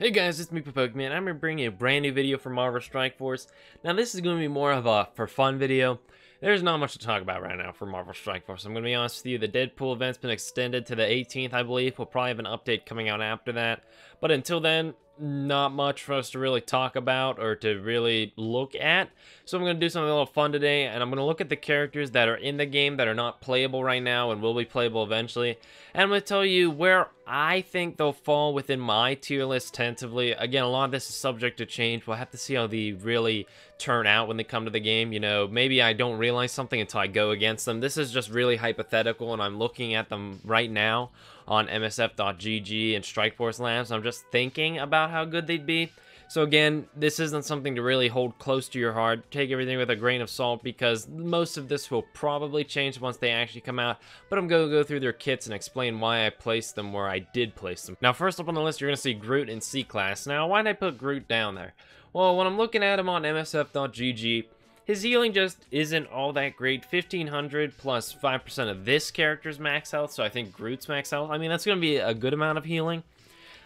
Hey guys, it's me, Pokemon. I'm going to bring you a brand new video for Marvel Strike Force. Now this is going to be more of a for fun video. There's not much to talk about right now for Marvel Strike Force. I'm going to be honest with you, the Deadpool event's been extended to the 18th, I believe. We'll probably have an update coming out after that. But until then, not much for us to really talk about or to really look at. So I'm going to do something a little fun today, and I'm going to look at the characters that are in the game that are not playable right now and will be playable eventually. And I'm going to tell you where I think they'll fall within my tier list tentatively. Again, a lot of this is subject to change. We'll have to see how they really turn out when they come to the game. You know, maybe I don't realize something until I go against them. This is just really hypothetical, and I'm looking at them right now on msf.gg and Strikeforce Labs. I'm just thinking about how good they'd be. So again, this isn't something to really hold close to your heart. Take everything with a grain of salt because most of this will probably change once they actually come out. But I'm going to go through their kits and explain why I placed them where I did place them. Now first up on the list, you're going to see Groot in C-Class. Now why did I put Groot down there? Well, when I'm looking at him on msf.gg, his healing just isn't all that great. 1500 plus 5% of this character's max health, so I think Groot's max health. I mean, that's going to be a good amount of healing.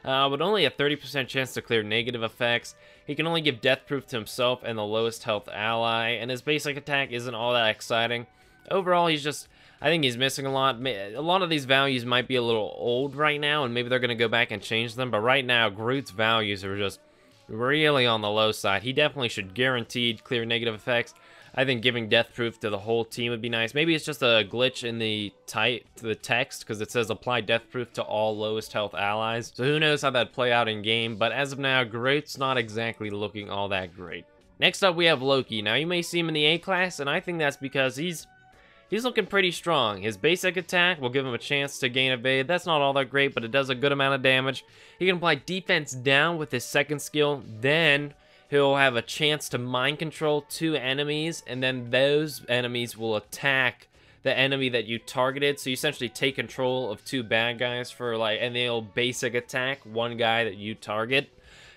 But only a 30% chance to clear negative effects. He can only give death proof to himself and the lowest health ally, and his basic attack isn't all that exciting. Overall, he's just, I think he's missing a lot. A lot of these values might be a little old right now, and maybe they're going to go back and change them, but right now, Groot's values are just really on the low side. He definitely should guaranteed clear negative effects. I think giving death proof to the whole team would be nice. Maybe it's just a glitch in the text because it says apply death proof to all lowest health allies. So who knows how that'd play out in game, but as of now, Groot's not exactly looking all that great. Next up, we have Loki. Now you may see him in the A class, and I think that's because he's looking pretty strong. His basic attack will give him a chance to gain evade. That's not all that great, but it does a good amount of damage. He can apply defense down with his second skill. Then he'll have a chance to mind control two enemies, and then those enemies will attack the enemy that you targeted. So you essentially take control of two bad guys and they'll basic attack one guy that you target.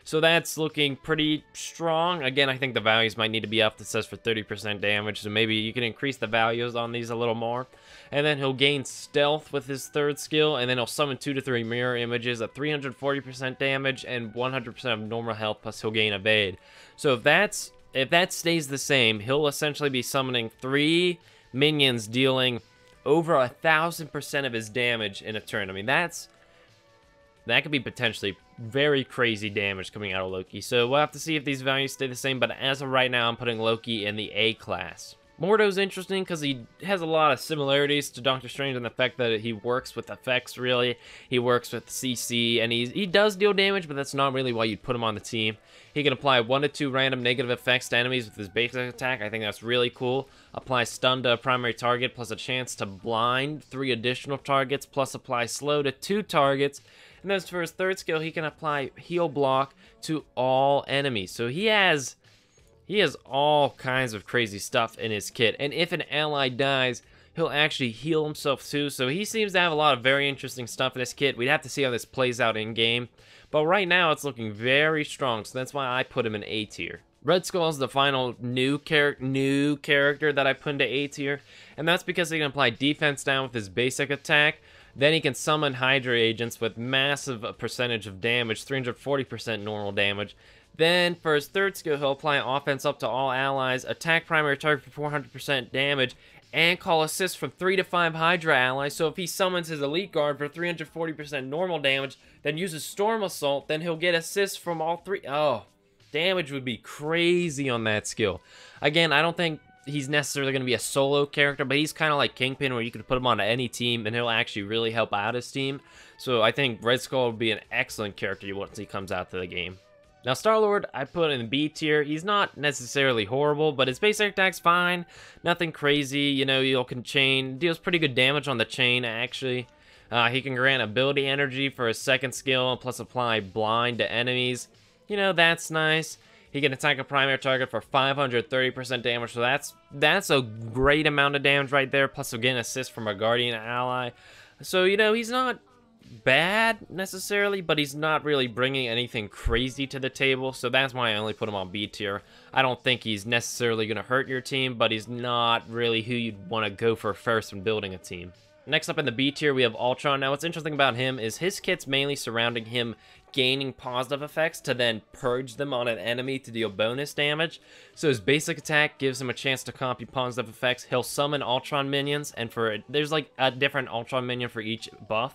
So that's looking pretty strong. Again, I think the values might need to be up. It says for 30% damage, so maybe you can increase the values on these a little more. And then he'll gain stealth with his third skill, and then he'll summon 2 to 3 mirror images at 340% damage and 100% of normal health, plus he'll gain evade. So if that stays the same, he'll essentially be summoning 3 minions dealing over 1000% of his damage in a turn. I mean, that could be potentially very crazy damage coming out of Loki. So we'll have to see if these values stay the same, but as of right now, I'm putting Loki in the A class. Mordo's interesting because he has a lot of similarities to Doctor Strange in the fact that he works with effects, really. He works with CC, and he does deal damage, but that's not really why you'd put him on the team. He can apply 1 to 2 random negative effects to enemies with his basic attack. I think that's really cool. Apply stun to a primary target, plus a chance to blind 3 additional targets, plus apply slow to 2 targets. And then for his third skill, he can apply heal block to all enemies. So he has all kinds of crazy stuff in his kit. And if an ally dies, he'll actually heal himself too. So he seems to have a lot of very interesting stuff in his kit. We'd have to see how this plays out in game. But right now, it's looking very strong. So that's why I put him in A tier. Red Skull is the final new character that I put into A tier. And that's because he can apply defense down with his basic attack. Then he can summon Hydra agents with massive percentage of damage, 340% normal damage. Then for his third skill, he'll apply offense up to all allies, attack primary target for 400% damage, and call assists from 3 to 5 Hydra allies. So if he summons his elite guard for 340% normal damage, then uses Storm Assault, then he'll get assists from all 3. Oh, damage would be crazy on that skill. Again, I don't think he's necessarily going to be a solo character, but he's kind of like Kingpin, where you could put him on any team and he'll actually really help out his team. So I think Red Skull would be an excellent character once he comes out to the game. Now Star-Lord, I put in B tier. He's not necessarily horrible, but his basic attack's fine. Nothing crazy, you know, you can chain. Deals pretty good damage on the chain, actually. He can grant ability energy for his second skill, plus apply blind to enemies. You know, that's nice. He can attack a primary target for 530% damage, so that's a great amount of damage right there, plus he'll get an assist from a Guardian ally. So, you know, he's not bad necessarily, but he's not really bringing anything crazy to the table, so that's why I only put him on B tier. I don't think he's necessarily going to hurt your team, but he's not really who you'd want to go for first when building a team. Next up in the B tier, we have Ultron. Now, what's interesting about him is his kit's mainly surrounding him gaining positive effects to then purge them on an enemy to deal bonus damage. So his basic attack gives him a chance to copy positive effects. He'll summon Ultron minions, and there's like a different Ultron minion for each buff.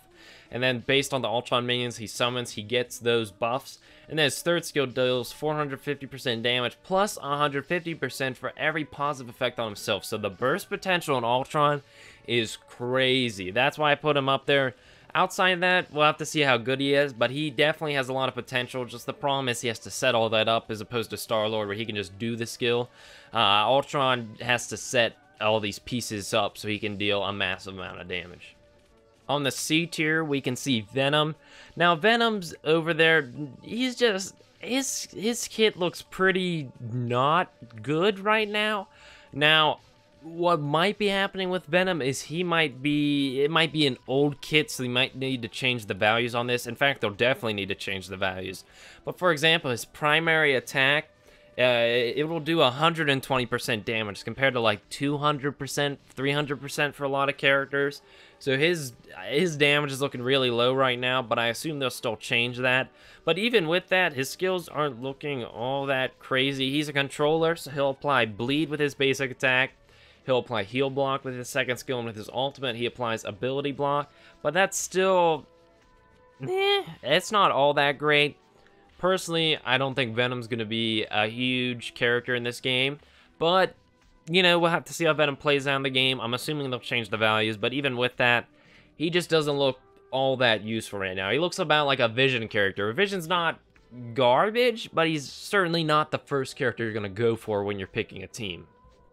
And then based on the Ultron minions he summons, he gets those buffs. And then his third skill deals 450% damage plus 150% for every positive effect on himself. So the burst potential in Ultron is crazy. That's why I put him up there. Outside of that, we'll have to see how good he is, but he definitely has a lot of potential. Just the problem is he has to set all that up as opposed to Star-Lord where he can just do the skill. Ultron has to set all these pieces up so he can deal a massive amount of damage. On the C tier, we can see Venom. Now, Venom's over there, he's just, his kit looks pretty not good right now. Now, what might be happening with Venom is it might be an old kit, so they might need to change the values on this. In fact, they'll definitely need to change the values. But for example, his primary attack, it will do 120% damage compared to like 200%, 300% for a lot of characters. So his damage is looking really low right now, but I assume they'll still change that. But even with that, his skills aren't looking all that crazy. He's a controller, so he'll apply bleed with his basic attack. He'll apply heal block with his second skill, and with his ultimate, he applies ability block. But that's still, it's not all that great. Personally, I don't think Venom's going to be a huge character in this game, but, you know, we'll have to see how Venom plays out in the game. I'm assuming they'll change the values, but even with that, he just doesn't look all that useful right now. He looks about like a Vision character. Vision's not garbage, but he's certainly not the first character you're going to go for when you're picking a team.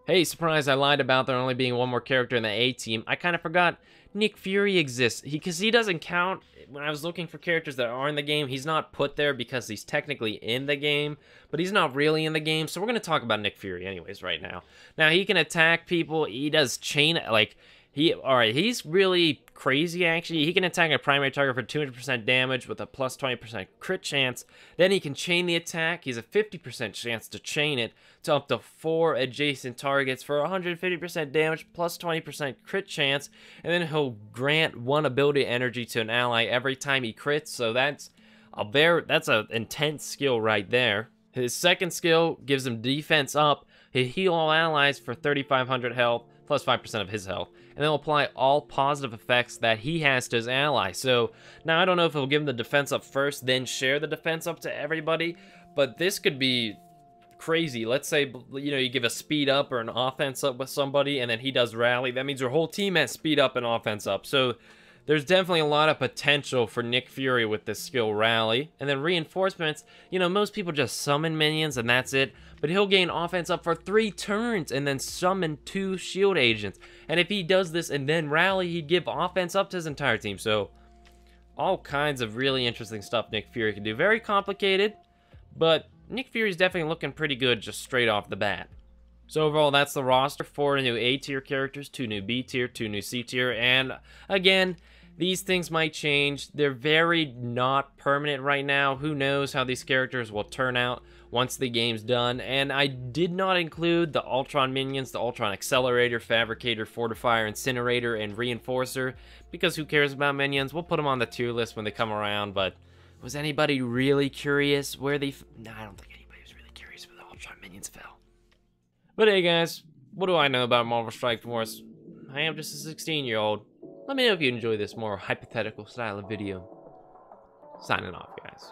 Hey, surprise, I lied about there only being one more character in the A team. I kind of forgot Nick Fury exists, because he doesn't count. When I was looking for characters that are in the game, he's not put there because he's technically in the game, but he's not really in the game, so we're going to talk about Nick Fury anyways right now. Now, he can attack people, he does chain, like, he's really crazy, actually. He can attack a primary target for 200% damage with a plus 20% crit chance. Then he can chain the attack. He's a 50% chance to chain it to up to 4 adjacent targets for 150% damage plus 20% crit chance. And then he'll grant 1 ability energy to an ally every time he crits. So that's an intense skill right there. His second skill gives him defense up. He'll heal all allies for 3,500 health plus 5% of his health, and then he'll apply all positive effects that he has to his ally. So now I don't know if he'll give him the defense up first, then share the defense up to everybody, but this could be crazy. Let's say, you know, you give a speed up or an offense up with somebody, and then he does rally. That means your whole team has speed up and offense up. So there's definitely a lot of potential for Nick Fury with this skill rally. And then reinforcements, you know, most people just summon minions and that's it. But he'll gain offense up for 3 turns and then summon 2 shield agents. And if he does this and then rally, he'd give offense up to his entire team. So all kinds of really interesting stuff Nick Fury can do. Very complicated, but Nick Fury's definitely looking pretty good just straight off the bat. So overall, that's the roster. 4 new A tier characters, 2 new B tier, 2 new C tier, and again, these things might change. They're very not permanent right now. Who knows how these characters will turn out once the game's done. And I did not include the Ultron minions, the Ultron Accelerator, Fabricator, Fortifier, Incinerator, and Reinforcer, because who cares about minions? We'll put them on the tier list when they come around, but was anybody really curious where they... No, I don't think anybody was really curious where the Ultron minions fell. But hey guys, what do I know about Marvel Strike Force? I am just a 16-year-old. Let me know if you enjoy this more hypothetical style of video. Signing off, guys.